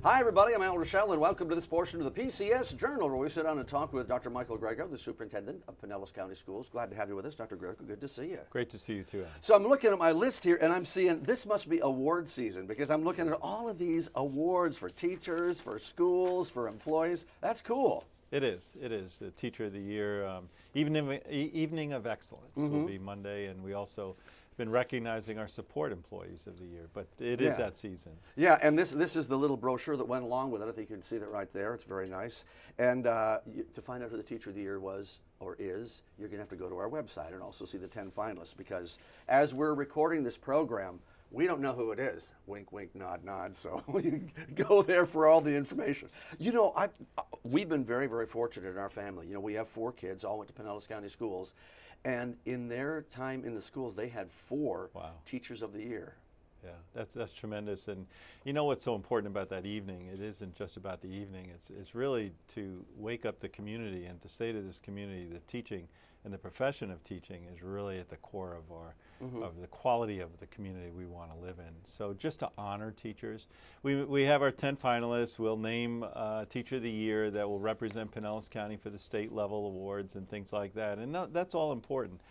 Hi everybody, I'm Ruechel and welcome to this portion of the PCS Journal where we sit down and talk with Dr. Michael Grego, the Superintendent of Pinellas County Schools. Glad to have you with us, Dr. Grego. Good to see you. Great to see you too, Al. So I'm looking at my list here and I'm seeing this must be award season because I'm looking at all of these awards for teachers, for schools, for employees. That's cool. It is. The Teacher of the Year, Evening of Excellence will be Monday, and we also been recognizing our support employees of the year, but it is that season. Yeah, and this is the little brochure that went along with it. I think you can see that right there. It's very nice. And to find out who the Teacher of the Year was or is, you're going to have to go to our website and also see the 10 finalists, because as we're recording this program, we don't know who it is. Wink, wink, nod, nod. So you go there for all the information. You know, we've been very, very fortunate in our family. You know, we have 4 kids, all went to Pinellas County Schools. And in their time in the schools, they had 4 Teachers of the Year. Yeah, that's tremendous. And you know what's so important about that evening? It isn't just about the evening. It's really to wake up the community and to say to this community that teaching and the profession of teaching is really at the core of our of the quality of the community we want to live in. So just to honor teachers, we have our 10 finalists. We'll name Teacher of the Year that will represent Pinellas County for the state level awards and things like that. And that's all important.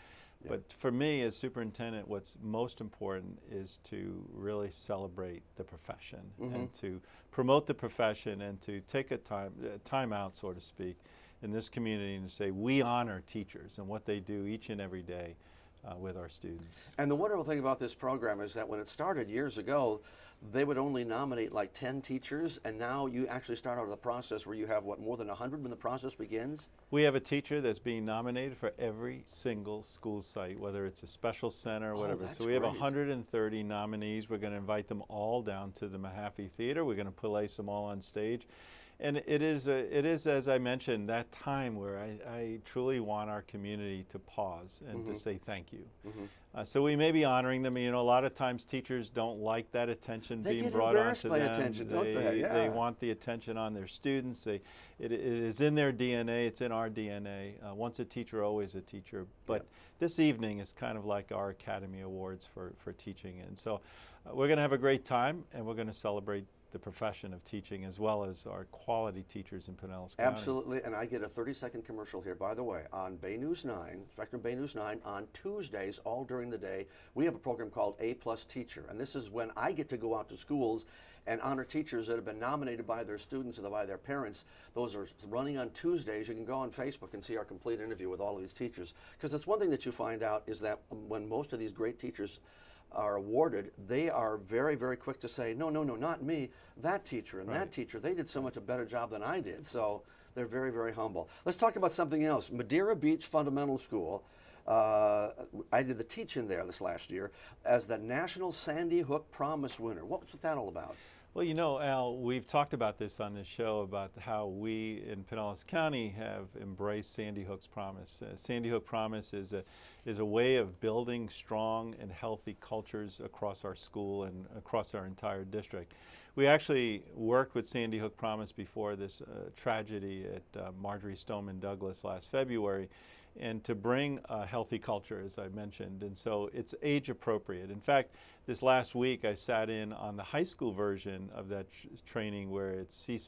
Yeah. But for me as superintendent, what's most important is to really celebrate the profession and to promote the profession and to take a time out, so to speak, in this community and to say we honor teachers and what they do each and every day with our students. And the wonderful thing about this program is that when it started years ago, they would only nominate like 10 teachers, and now you actually start out the process where you have, what, more than 100 when the process begins? We have a teacher that's being nominated for every single school site, whether it's a special center or whatever. So we have 130 nominees. We're going to invite them all down to the Mahaffey Theater. We're going to place them all on stage. And it is, as I mentioned, that time where I truly want our community to pause and to say thank you. So we may be honoring them. You know, a lot of times teachers don't like that attention being brought onto them. Attention, don't they? Yeah. They want the attention on their students. It is in their DNA. It's in our DNA. Once a teacher, always a teacher. But this evening is kind of like our Academy Awards for teaching. And so we're going to have a great time, and we're going to celebrate the profession of teaching as well as our quality teachers in Pinellas County. Absolutely, and I get a 30-second commercial here, by the way, on Bay News 9, Spectrum Bay News 9, on Tuesdays, all during the day, we have a program called A+ Teacher, and this is when I get to go out to schools and honor teachers that have been nominated by their students or by their parents. Those are running on Tuesdays. You can go on Facebook and see our complete interview with all of these teachers, because it's one thing that you find out is that when most of these great teachers are awarded, they are very, very quick to say, no, not me, that teacher and that teacher, they did so much a better job than I did. So they're very, very humble. Let's talk about something else. Madeira Beach Fundamental School, I did the teach-in there this last year as the National Sandy Hook Promise winner. What was that all about? Well, you know, Al, we've talked about this on this show about how we in Pinellas County have embraced Sandy Hook's Promise. Sandy Hook Promise is a way of building strong and healthy cultures across our school and across our entire district. We actually worked with Sandy Hook Promise before this tragedy at Marjorie Stoneman Douglas last February, and to bring a healthy culture, as I mentioned, and so it's age appropriate. In fact, this last week I sat in on the high school version of that training where it's see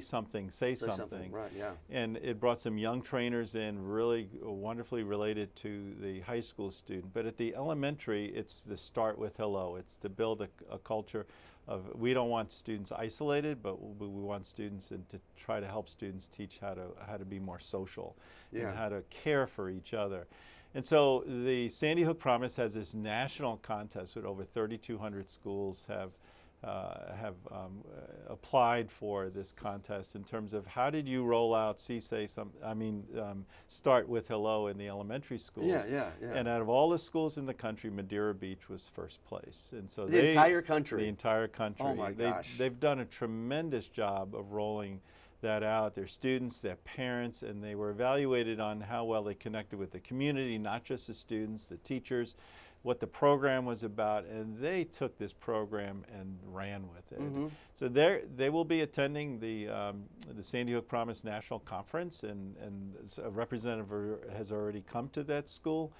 something, say something. Right, yeah. And it brought some young trainers in, really wonderfully related to the high school student. But at the elementary, it's the start with hello. It's to build a culture of, we don't want students isolated, but we want students and to try to help students teach how to be more social and how to care for each other. And so the Sandy Hook Promise has this national contest with over 3,200 schools have applied for this contest in terms of how did you roll out start with hello in the elementary schools. Yeah. And out of all the schools in the country, Madeira Beach was first place. And so the entire country. The entire country. Oh my gosh. They've done a tremendous job of rolling that out, their students, their parents, and they were evaluated on how well they connected with the community, not just the students, the teachers, what the program was about, and they took this program and ran with it. Mm-hmm. So they will be attending the Sandy Hook Promise National Conference, and a representative has already come to that school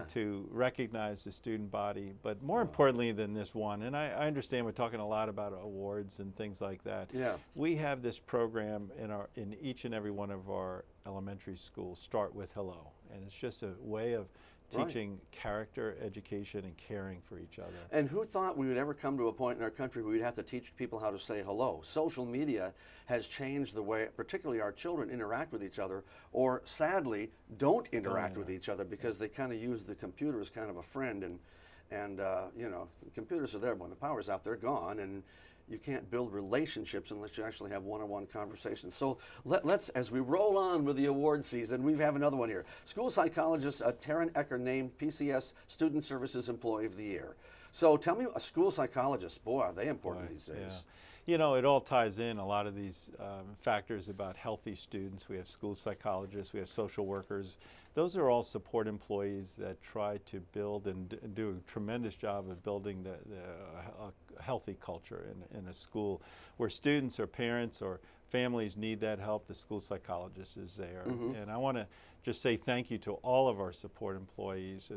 to recognize the student body. But more importantly than this one, and I understand we're talking a lot about awards and things like that. Yeah. We have this program in each and every one of our elementary schools, Start with Hello, and it's just a way of teaching character, education, and caring for each other. And who thought we would ever come to a point in our country where we'd have to teach people how to say hello? Social media has changed the way, particularly our children, interact with each other, or sadly, don't interact with each other because they kind of use the computer as kind of a friend, and you know, computers are there when the power's out, they're gone, and you can't build relationships unless you actually have one-on-one conversations. So let's, as we roll on with the award season, we have another one here. School psychologist Taryn Ecker named PCS Student Services Employee of the Year. So tell me, a school psychologist, boy, are they important these days. Yeah. You know, it all ties in, a lot of these factors about healthy students. We have school psychologists, we have social workers. Those are all support employees that try to build and do a tremendous job of building a healthy culture in a school where students or parents or families need that help. The school psychologist is there. Mm-hmm. And I want to just say thank you to all of our support employees,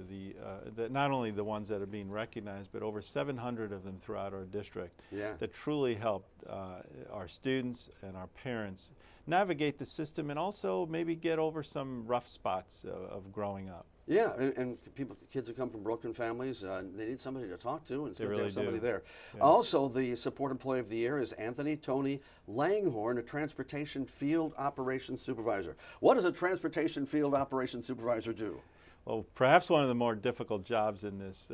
not only the ones that are being recognized, but over 700 of them throughout our district that truly helped our students and our parents navigate the system and also maybe get over some rough spots of growing up. Yeah, and kids who come from broken families, they need somebody to talk to, and it's good to have somebody there. Yeah. Also, the Support Employee of the Year is Anthony Tony Langhorn, a Transportation Field Operations Supervisor. What does a Transportation Field Operations Supervisor do? Well, perhaps one of the more difficult jobs in this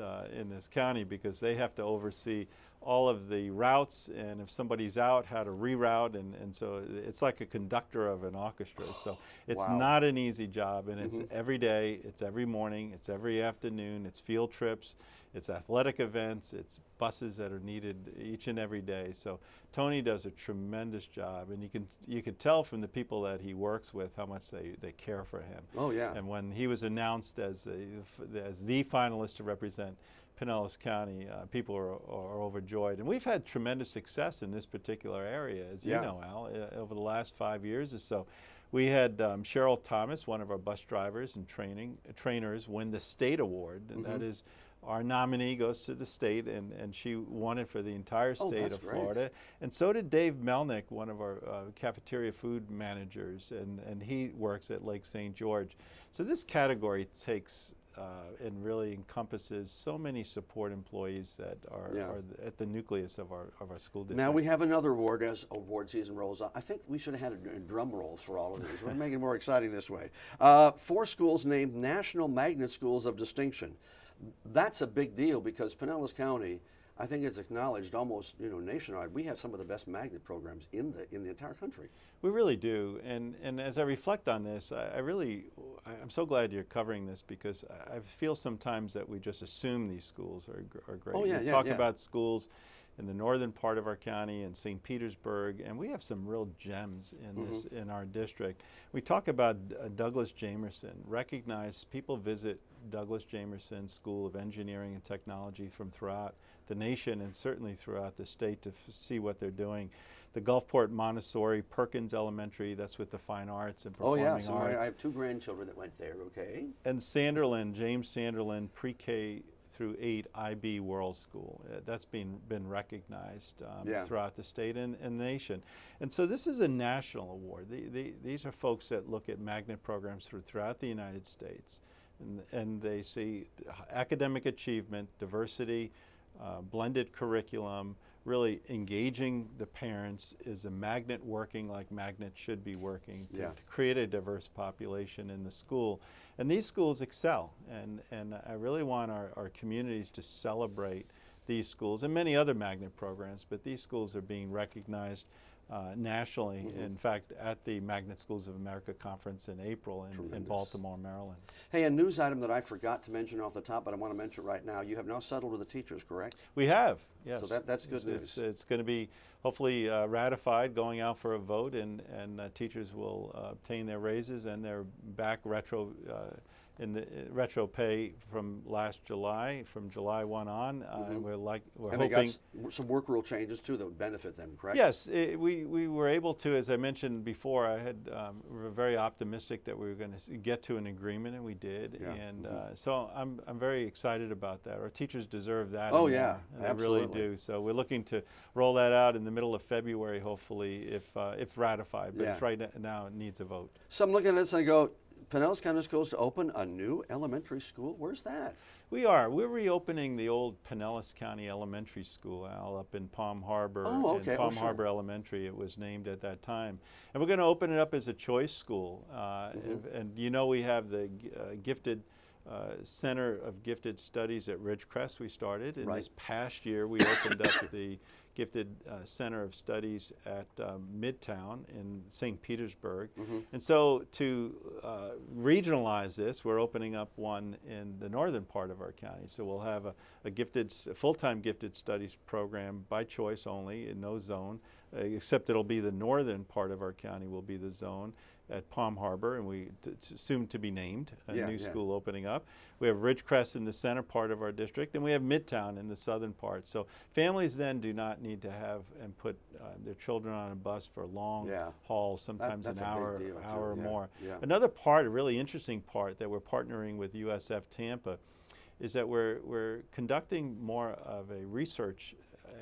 county, because they have to oversee all of the routes, and if somebody's out, how to reroute, and so it's like a conductor of an orchestra. So it's not an easy job, and it's every day, it's every morning, it's every afternoon, it's field trips, it's athletic events, it's buses that are needed each and every day. So Tony does a tremendous job, and you can tell from the people that he works with how much they care for him. Oh yeah. And when he was announced as the finalist to represent Pinellas County, people are overjoyed. And we've had tremendous success in this particular area, as you know, Al, over the last 5 years or so. We had Cheryl Thomas, one of our bus drivers and trainers, win the state award, and that is our nominee goes to the state, and she won it for the entire state of Florida. Great. And so did Dave Melnick, one of our cafeteria food managers, and he works at Lake St. George. So this category takes and really encompasses so many support employees that are at the nucleus of our school district. Now we have another award as award season rolls on. I think we should have had drum rolls for all of these. We're making it more exciting this way. 4 schools named National Magnet Schools of Distinction. That's a big deal because Pinellas County, I think, is acknowledged almost nationwide. We have some of the best magnet programs in the entire country. We really do, and as I reflect on this, I'm so glad you're covering this, because I feel sometimes that we just assume these schools are great. Oh, yeah, we talk about schools in the northern part of our county and St. Petersburg, and we have some real gems in our district. We talk about Douglas Jamerson. Recognize people visit Douglas Jamerson School of Engineering and Technology from throughout the nation and certainly throughout the state to see what they're doing. The Gulfport Montessori, Perkins Elementary, that's with the fine arts and performing arts. I have 2 grandchildren that went there, okay. And Sanderlin, James Sanderlin, pre-K through 8 IB World School. That's been recognized throughout the state and the nation. And so this is a national award. These are folks that look at magnet programs throughout the United States, and they see academic achievement, diversity, blended curriculum, really engaging the parents. Is a magnet working like magnets should be working to create a diverse population in the school? And these schools excel, and I really want our communities to celebrate these schools and many other magnet programs, but these schools are being recognized nationally. In fact, at the Magnet Schools of America Conference in April in Baltimore, Maryland. Hey, a news item that I forgot to mention off the top, but I want to mention right now. You have now settled with the teachers, correct? We have, yes. So that's good news. It's going to be hopefully ratified, going out for a vote, and teachers will obtain their raises and their back retro in the retro pay from last July, from July 1 on. And we're and hoping. they got some work rule changes too that would benefit them, correct? Yes, we were able to, as I mentioned before, we were very optimistic that we were going to get to an agreement, and we did. Yeah. And so I'm very excited about that. Our teachers deserve that. Oh, and yeah, more, and absolutely. They really do. So we're looking to roll that out in the middle of February, hopefully, if ratified. But Yeah. it's right now it needs a vote. So I'm looking at this and I go, Pinellas County Schools to open a new elementary school? Where's that? We're reopening the old Pinellas County Elementary School, Al, up in Palm Harbor. Oh, okay. In Palm sure. Harbor Elementary, it was named at that time. And we're going to open it up as a choice school. And you know, we have the gifted Center of Gifted Studies at Ridgecrest we started. And Right. this past year we opened up the Gifted Center of Studies at Midtown in St. Petersburg. And so to regionalize this, we're opening up one in the northern part of our county. So we'll have a full-time gifted studies program by choice only, in no zone, except it'll be the northern part of our county will be the zone at Palm Harbor, and soon to be named, a new school opening up. We have Ridgecrest in the center part of our district, and we have Midtown in the southern part. So families then do not need to have and put their children on a bus for long hauls, sometimes that's an a big hour, deal, hour or too. more. Yeah. Another part, a really interesting part that we're partnering with USF Tampa, is that we're conducting more of a research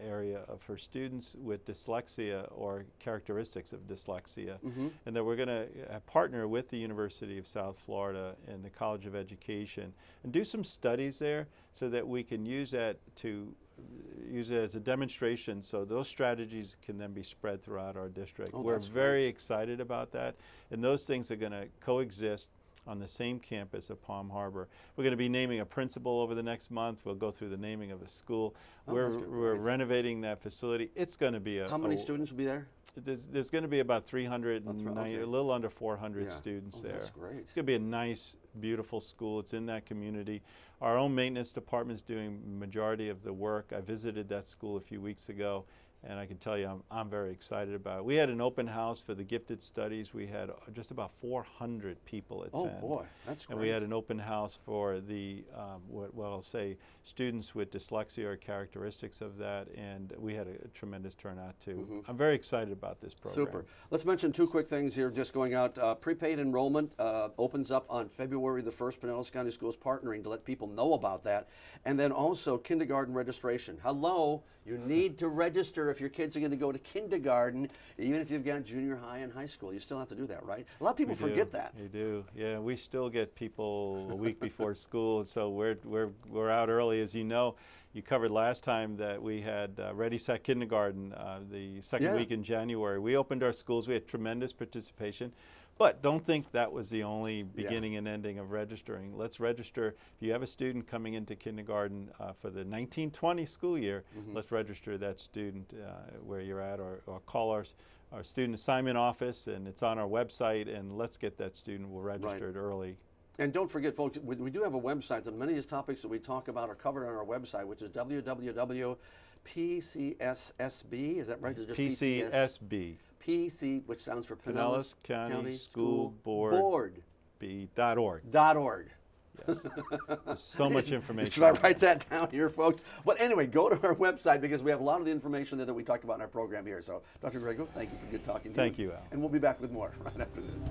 area for students with dyslexia or characteristics of dyslexia, and that we're going to partner with the University of South Florida and the College of Education and do some studies there so that we can use it as a demonstration, so those strategies can then be spread throughout our district. We're very excited about that, and those things are going to coexist on the same campus at Palm Harbor. We're going to be naming a principal over the next month. We'll go through the naming of a school. We're renovating that facility. It's going to be How many students will be there? There's going to be about 390, a little under 400 students there. That's great. It's going to be a nice, beautiful school. It's in that community. Our own maintenance department is doing the majority of the work. I visited that school a few weeks ago, and I can tell you I'm very excited about it. We had an open house for the gifted studies. We had just about 400 people attend. Oh boy, that's great. And we had an open house for the, what I'll say, students with dyslexia or characteristics of that, and we had a tremendous turnout too. I'm very excited about this program. Super. Let's mention two quick things here just going out. Prepaid enrollment opens up on February the 1st. Pinellas County Schools partnering to let people know about that. And then also kindergarten registration. Hello, you need to register if your kids are going to go to kindergarten, even if you've got junior high and high school. You still have to do that, right? A lot of people forget that. We do. Yeah, we still get people a week before school, so we're out early. As you know, you covered last time that we had Ready Set Kindergarten the second week in January. We opened our schools. We had tremendous participation. But don't think that was the only beginning and ending of registering. Let's register. If you have a student coming into kindergarten for the 1920 school year, let's register that student where you're at, or call our student assignment office, and it's on our website, and let's get that student registered early. And don't forget, folks, we do have a website, and many of these topics that we talk about are covered on our website, which is www.PCSSB, is that right? Just PCSB. PC, which stands for Pinellas County School Board. .org. .org. Yes. There's so much information. Should I write that down here, folks? But anyway, go to our website because we have a lot of the information there that we talk about in our program here. So, Dr. Grego, thank you for good talking to you. Thank you, Al. And we'll be back with more right after this.